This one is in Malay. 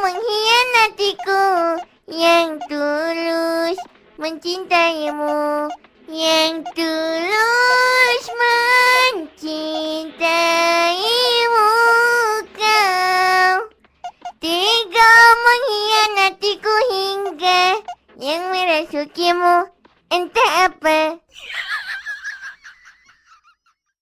mengkhianatiku yang tulus mencintaimu, yang tulus mencintaimu. Kau tega mengkhianatiku hingga yang merasukimu entah apa.